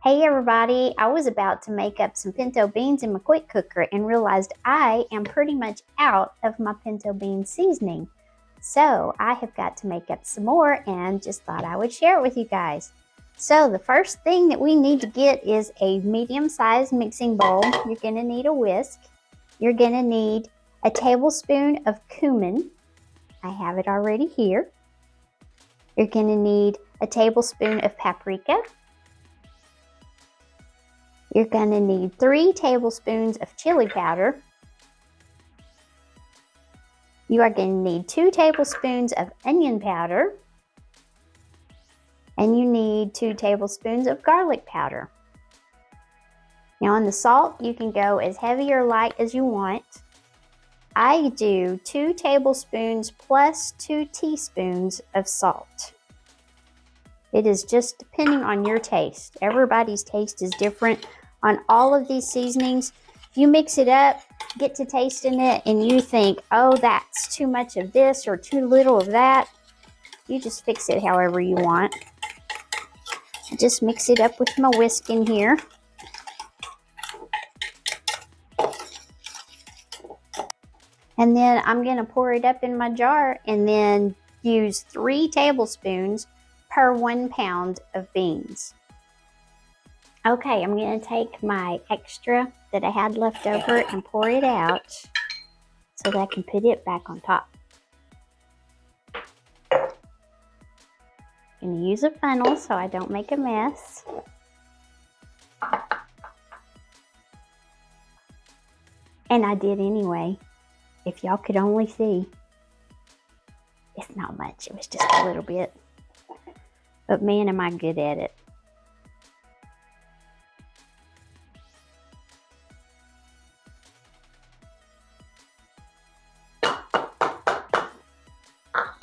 Hey everybody, I was about to make up some pinto beans in my quick cooker and realized I am pretty much out of my pinto bean seasoning. So I have got to make up some more and just thought I would share it with you guys. So the first thing that we need to get is a medium-sized mixing bowl. You're going to need a whisk. You're going to need a tablespoon of cumin. I have it already here. You're going to need a tablespoon of paprika. You're going to need 3 tablespoons of chili powder. You are going to need 2 tablespoons of onion powder. And you need 2 tablespoons of garlic powder. Now on the salt, you can go as heavy or light as you want. I do 2 tablespoons plus 2 teaspoons of salt. It is just depending on your taste. Everybody's taste is different on all of these seasonings. If you mix it up, get to tasting it, and you think, oh, that's too much of this or too little of that, you just fix it however you want. I just mix it up with my whisk in here. And then I'm going to pour it up in my jar and then use 3 tablespoons per 1 pound of beans. Okay, I'm going to take my extra that I had left over and pour it out so that I can put it back on top. I'm going to use a funnel so I don't make a mess. And I did anyway. If y'all could only see. It's not much, it was just a little bit. But man, am I good at it.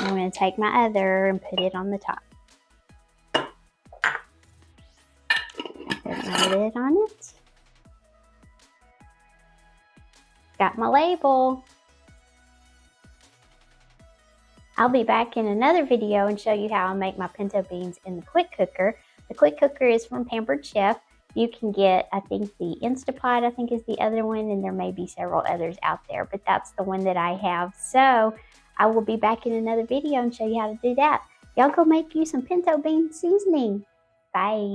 I'm going to take my other and put it on the top. Put my lid on it. Got my label. I'll be back in another video and show you how I make my pinto beans in the quick cooker. The quick cooker is from Pampered Chef. You can get, I think the Instapot, I think is the other one, and there may be several others out there, but that's the one that I have. So I will be back in another video and show you how to do that. Y'all go make you some pinto bean seasoning. Bye.